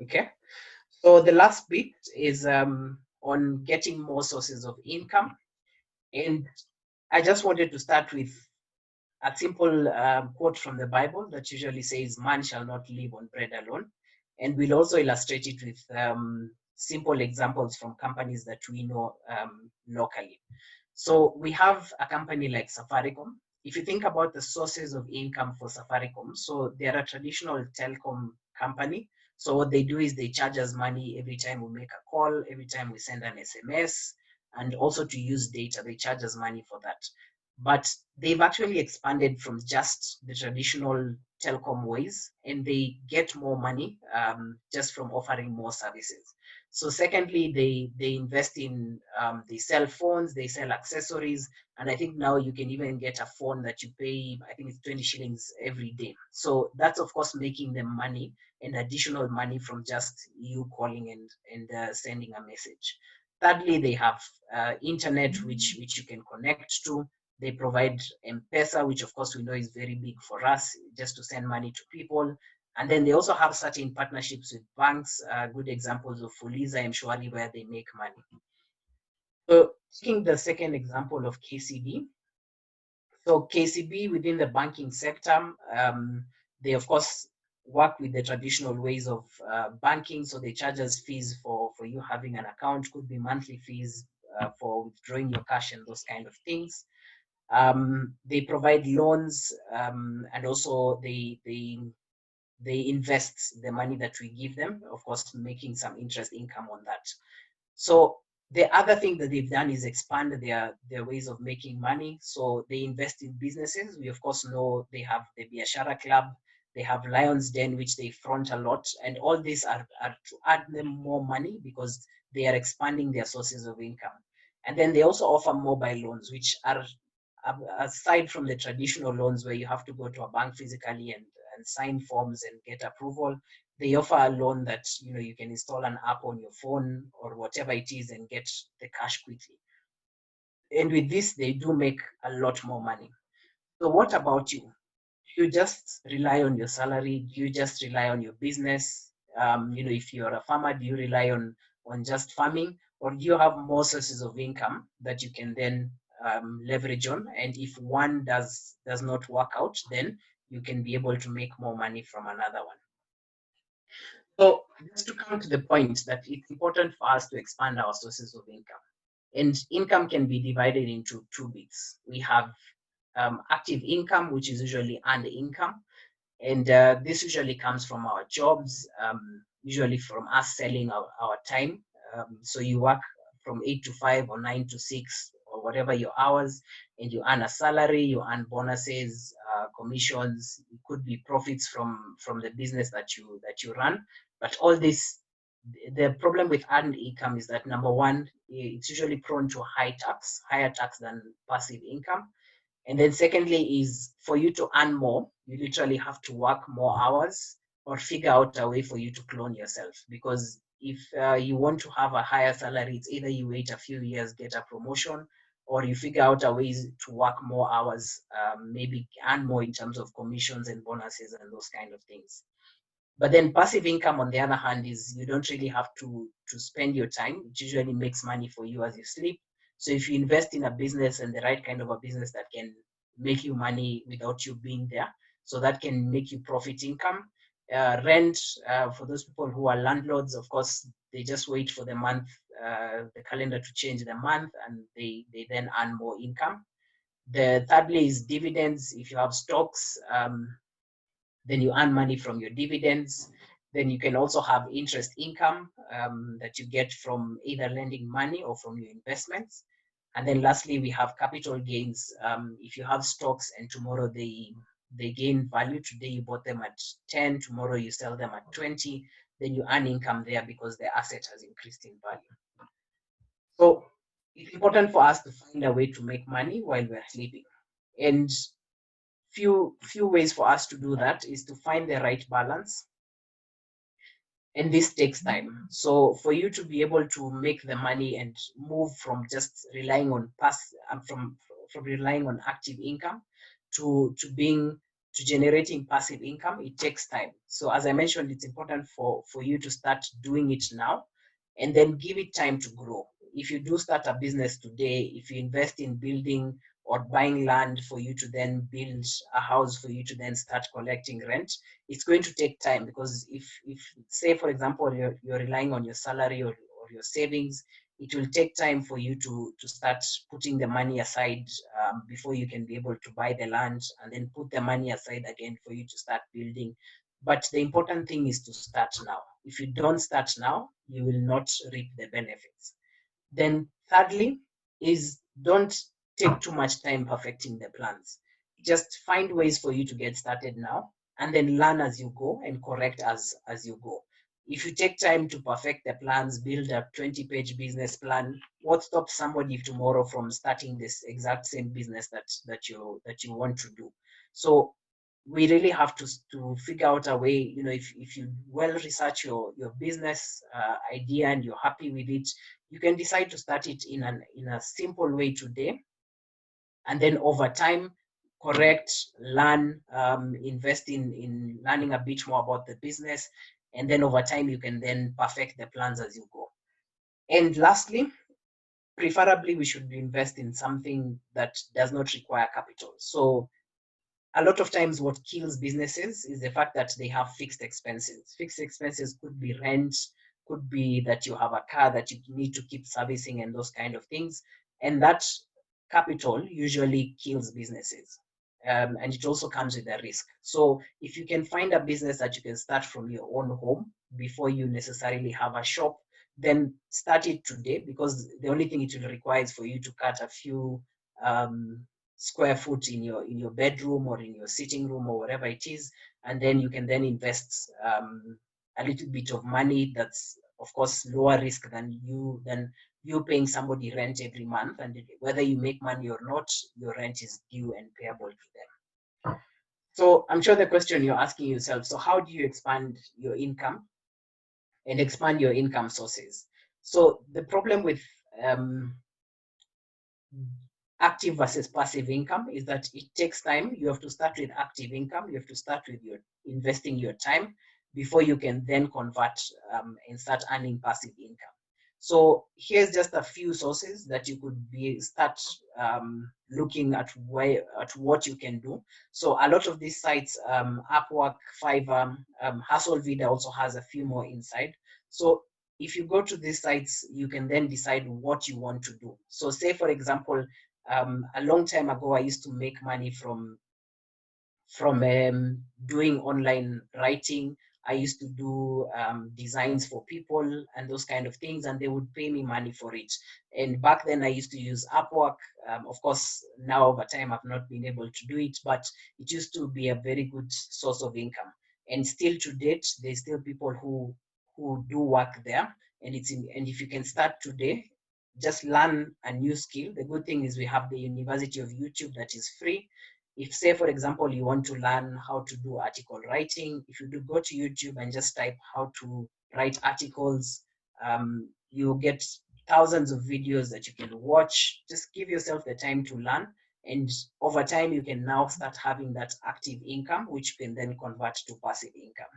Okay. So the last bit is on getting more sources of income. And I just wanted to start with a simple quote from the Bible that usually says, "Man shall not live on bread alone." And we'll also illustrate it with simple examples from companies that we know locally. So we have a company like Safaricom. If you think about the sources of income for Safaricom, so they're a traditional telecom company. So what they do is they charge us money every time we make a call, every time we send an SMS, and also to use data, they charge us money for that. But they've actually expanded from just the traditional telecom ways, and they get more money just from offering more services. So secondly, they invest in they sell phones, they sell accessories, and I think now you can even get a phone that you pay, I think it's 20 shillings every day. So that's of course making them money and additional money from just you calling and sending a message. Thirdly, they have internet which you can connect to. They provide M-Pesa, which of course we know is very big for us, just to send money to people. And then they also have certain partnerships with banks, good examples of Fuliza and Mshwari, where they make money. So taking the second example of KCB. So KCB within the banking sector, they of course work with the traditional ways of banking. So they charge us fees for you having an account, could be monthly fees for withdrawing your cash and those kind of things. They provide loans, and also they invest the money that we give them, of course, making some interest income on that. So the other thing that they've done is expand their ways of making money. So they invest in businesses. We of course know they have the Biashara Club, they have Lions Den, which they front a lot, and all these are to add them more money because they are expanding their sources of income. And then they also offer mobile loans, which are aside from the traditional loans where you have to go to a bank physically and sign forms and get approval. They offer a loan that you can install an app on your phone or whatever it is and get the cash quickly. And with this, they do make a lot more money. So what about you? Do you just rely on your salary? Do you just rely on your business? If you're a farmer, do you rely on just farming, or do you have more sources of income that you can then leverage on? And if one does not work out, then you can be able to make more money from another one. So just to come to the point that it's important for us to expand our sources of income. And income can be divided into two bits. We have active income, which is usually earned income. And this usually comes from our jobs, usually from us selling our time. So you work from 8 to 5 or 9 to 6 or whatever your hours, and you earn a salary, you earn bonuses, commissions. It could be profits from the business that you run. But all this, the problem with earned income is that number one, it's usually prone to higher tax than passive income. And then secondly is for you to earn more, you literally have to work more hours or figure out a way for you to clone yourself. Because if you want to have a higher salary, it's either you wait a few years, get a promotion, or you figure out a way to work more hours, maybe earn more in terms of commissions and bonuses and those kind of things. But then passive income, on the other hand, is you don't really have to spend your time. It usually makes money for you as you sleep. So if you invest in a business and the right kind of a business that can make you money without you being there, so that can make you profit income. Rent, for those people who are landlords, of course, they just wait for the month, the calendar to change the month, and they then earn more income. The thirdly is dividends. If you have stocks, then you earn money from your dividends. Then you can also have interest income that you get from either lending money or from your investments. And then lastly, we have capital gains. If you have stocks and tomorrow they gain value, today you bought them at 10, tomorrow you sell them at 20, then you earn income there because the asset has increased in value. So it's important for us to find a way to make money while we're sleeping. And few ways for us to do that is to find the right balance, and this takes time. So for you to be able to make the money and move from just relying on from relying on active income to to generating passive income, it takes time. So as I mentioned, it's important for you to start doing it now and then give it time to grow. If you do start a business today, if you invest in building or buying land for you to then build a house for you to then start collecting rent, it's going to take time, because if say for example you're relying on your salary or your savings, it will take time for you to start putting the money aside before you can be able to buy the land, and then put the money aside again for you to start building. But the important thing is to start now. If you don't start now, you will not reap the benefits. Then thirdly is, don't take too much time perfecting the plans. Just find ways for you to get started now, and then learn as you go and correct as you go. If you take time to perfect the plans, build a 20-page business plan, what stops somebody tomorrow from starting this exact same business that you want to do? So we really have to figure out a way, if you well research your business idea and you're happy with it, you can decide to start it in a simple way today, and then over time correct, learn, invest in learning a bit more about the business, and then over time you can then perfect the plans as you go. And lastly, preferably we should invest in something that does not require capital. So a lot of times what kills businesses is the fact that they have fixed expenses. Fixed expenses could be rent, could be that you have a car that you need to keep servicing and those kind of things. And that capital usually kills businesses. And it also comes with a risk. So if you can find a business that you can start from your own home before you necessarily have a shop, then start it today, because the only thing it will require is for you to cut a few square foot in your bedroom or in your sitting room or whatever it is, and then you can then invest a little bit of money that's of course lower risk than you paying somebody rent every month, and whether you make money or not, your rent is due and payable to them. So I'm sure the question you're asking yourself, so how do you expand your income and expand your income sources? So the problem with active versus passive income is that it takes time. You have to start with active income. You have to start with your investing your time before you can then convert and start earning passive income. So here's just a few sources that you could start looking at what you can do. So a lot of these sites, Upwork, Fiverr, Hustlevid also has a few more inside. So if you go to these sites, you can then decide what you want to do. So say, for example, a long time ago, I used to make money from doing online writing. I used to do designs for people and those kind of things, and they would pay me money for it. And back then I used to use Upwork. Of course, now over time I've not been able to do it, but it used to be a very good source of income. And still to date, there's still people who do work there. And and if you can start today, just learn a new skill. The good thing is we have the University of YouTube that is free. If say, for example, you want to learn how to do article writing, if you do go to YouTube and just type how to write articles, you get thousands of videos that you can watch. Just give yourself the time to learn. And over time, you can now start having that active income, which you can then convert to passive income.